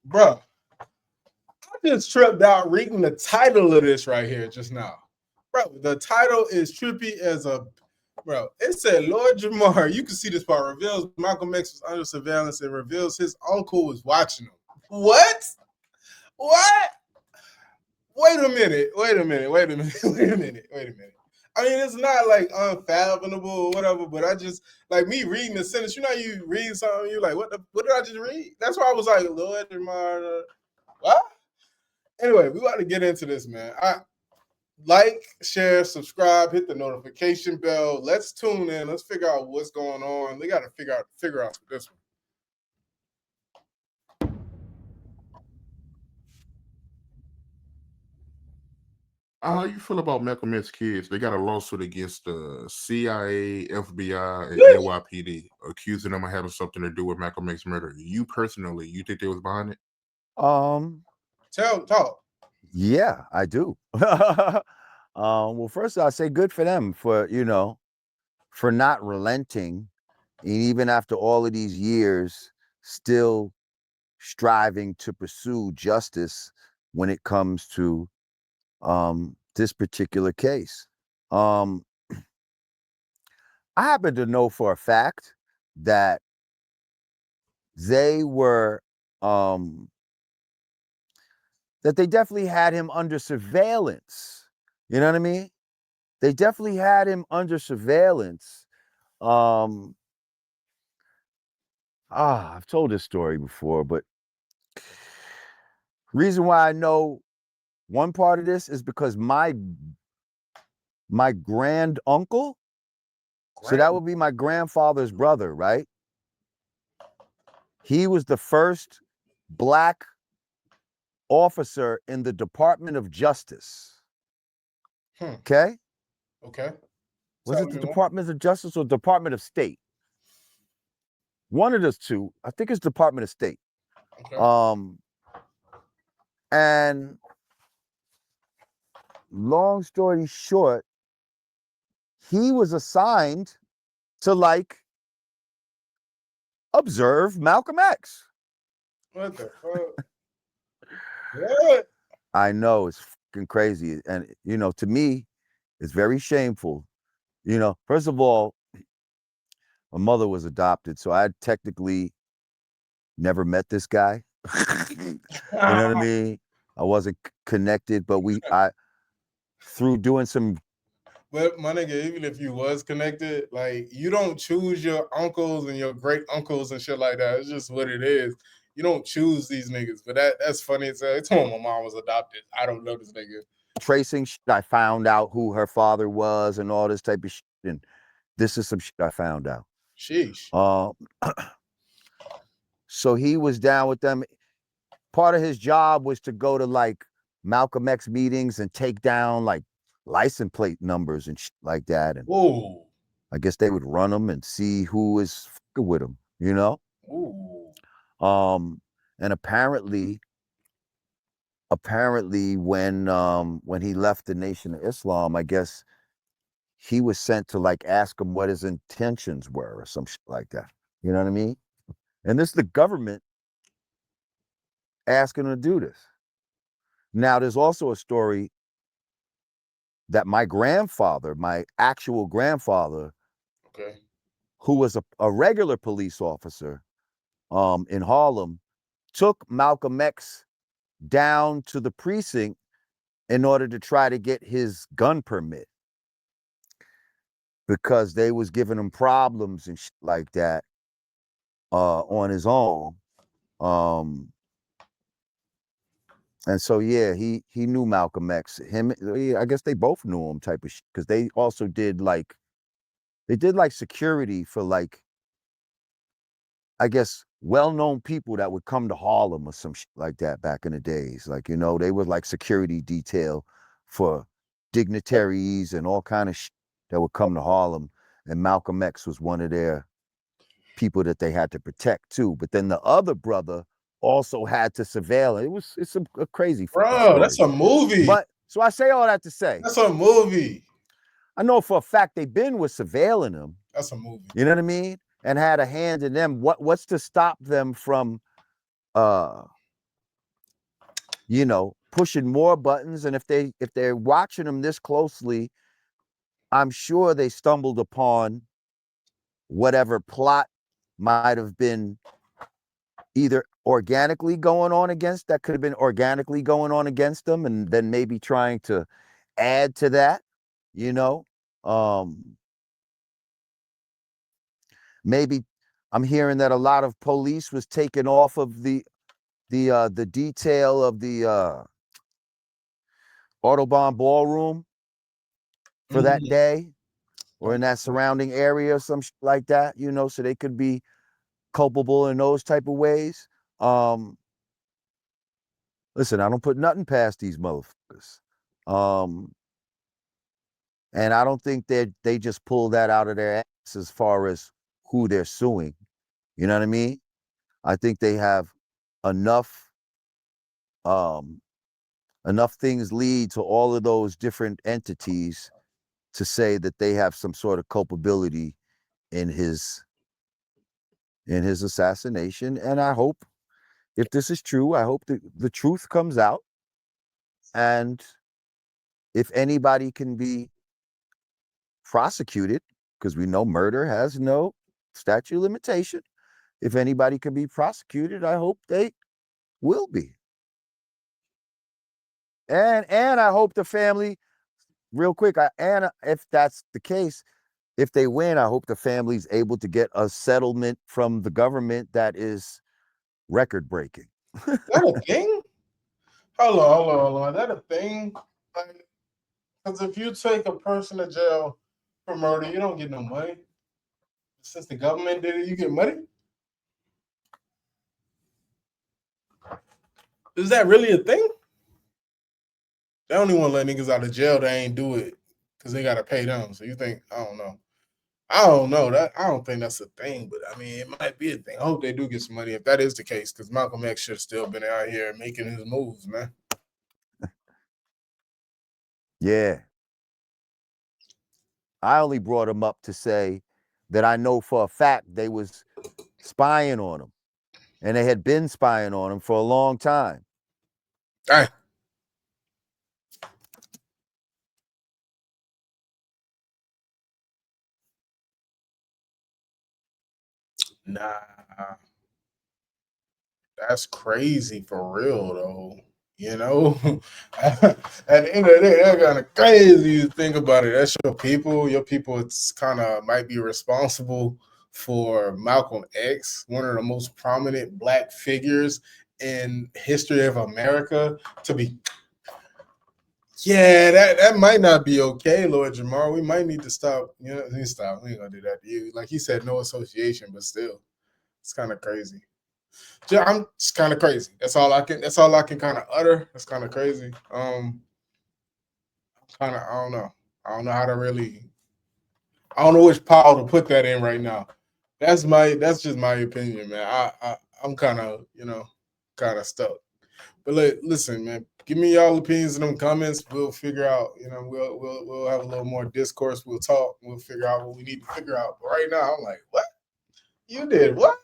Bro, I just tripped out reading the title of this right here just now. Bro, the title is trippy as a bro. It said Lord Jamar, you can see this part, reveals Malcolm X was under surveillance and reveals his uncle was watching him. What? What? Wait a minute. Wait a minute. Wait a minute. Wait a minute. Wait a minute. I mean, it's not like unfathomable or whatever, but I just like me reading the sentence. You know, you read something, you're like, what did I just read? That's why I was like, Lord Jamar, what? Anyway, we got to get into this, man. I like, share, subscribe, hit the notification bell. Let's tune in. Let's figure out what's going on. We got to figure out this one. How you feel about Malcolm X kids? They got a lawsuit against the CIA, FBI, and NYPD, accusing them of having something to do with Malcolm X murder. You personally, you think they was behind it? Talk. Yeah, I do. Well, first I'll say good for them for, for not relenting, and even after all of these years, still striving to pursue justice when it comes to this particular case. I happen to know for a fact that they were that they definitely had him under surveillance. You know what I mean? They definitely had him under surveillance. I've told this story before, but reason why I know one part of this is because my grand uncle, so that would be my grandfather's brother, right? He was the first Black officer in the Department of Justice. Okay? Okay. Was it the Department of Justice or Department of State? One of those two. I think it's Department of State. Okay. And long story short, he was assigned to observe Malcolm X. What the fuck? What? I know, it's fucking crazy. And, to me, it's very shameful. First of all, my mother was adopted, so I technically never met this guy. You know what I mean? I wasn't connected, but through doing some. But my nigga, even if you was connected, like you don't choose your uncles and your great uncles and shit like that. It's just what it is. You don't choose these niggas. But that's funny as hell. It's when my mom was adopted. I don't know this nigga. Tracing shit, I found out who her father was and all this type of shit. And this is some shit I found out. Sheesh. So he was down with them. Part of his job was to go to Malcolm X meetings and take down license plate numbers and shit like that. And ooh. I guess they would run them and see who is fucking with them, Ooh. And apparently when he left the Nation of Islam, I guess he was sent to ask him what his intentions were or some shit like that. You know what I mean? And this is the government asking him to do this. Now, there's also a story that my grandfather, my actual grandfather, okay, who was a regular police officer in Harlem, took Malcolm X down to the precinct in order to try to get his gun permit because they was giving him problems and shit like that on his own. And so, yeah, he knew Malcolm X. I guess they both knew him type of shit because they also did security for I guess well-known people that would come to Harlem or some shit like that back in the days. They were security detail for dignitaries and all kind of shit that would come to Harlem. And Malcolm X was one of their people that they had to protect too. But then the other brother also had to surveil. It's a crazy bro. That's a movie. But so I say all that to say that's a movie. I know for a fact they been was surveilling him. That's a movie. You know what I mean? And had a hand in them. What's to stop them from you know, pushing more buttons. And if they're watching them this closely, I'm sure they stumbled upon whatever plot might have been either organically going on against that could have been organically going on against them, and then maybe trying to add to that, you know. Maybe I'm hearing that a lot of police was taken off of the detail of the Autobahn ballroom for that day, or in that surrounding area or some like that, you know, so they could be culpable in those type of ways. Listen, I don't put nothing past these motherfuckers. And I don't think they just pull that out of their ass as far as who they're suing. You know what I mean? I think they have enough enough things lead to all of those different entities to say that they have some sort of culpability in his assassination. And I hope, if this is true, I hope that the truth comes out. And if anybody can be prosecuted, because we know murder has no statute of limitation, if anybody can be prosecuted, I hope they will be. And I hope the family, real quick, and if that's the case, if they win, I hope the family's able to get a settlement from the government that is record breaking. Is that a thing? Hold on. Is that a thing? Because if you take a person to jail for murder, you don't get no money. Since the government did it, you get money? Is that really a thing? They don't even want to let niggas out of jail that ain't do it because they got to pay them. So you think, I don't know. I don't think that's a thing, but I mean, it might be a thing. I hope they do get some money if that is the case, because Malcolm X should have still been out here making his moves, man. Yeah. I only brought him up to say that I know for a fact they was spying on him, and they had been spying on him for a long time. Dang. Nah. That's crazy for real, though. You know, at the end of the day, that's kind of crazy to think about it. That's your people. Your people, it's kind of might be responsible for Malcolm X, one of the most prominent Black figures in history of America, to be. Yeah, that might not be okay, Lord Jamar. We might need to stop. You know, stop. We ain't gonna do that to you. Like he said, no association, but still, it's kind of crazy. I'm just kind of crazy. That's all I can. That's all I can kind of utter. That's kind of crazy. Kind of. I don't know. I don't know how to really. I don't know which pile to put that in right now. That's my. That's just my opinion, man. I'm kind of kind of stuck. But listen, man. Give me y'all opinions in them comments. We'll figure out. We'll have a little more discourse. We'll talk. We'll figure out what we need to figure out. But right now, I'm like, what? You did what?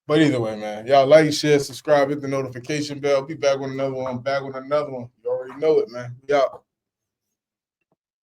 But either way, man, y'all like, share, subscribe, hit the notification bell. Be back with another one. I'm back with another one. You already know it, man. We out.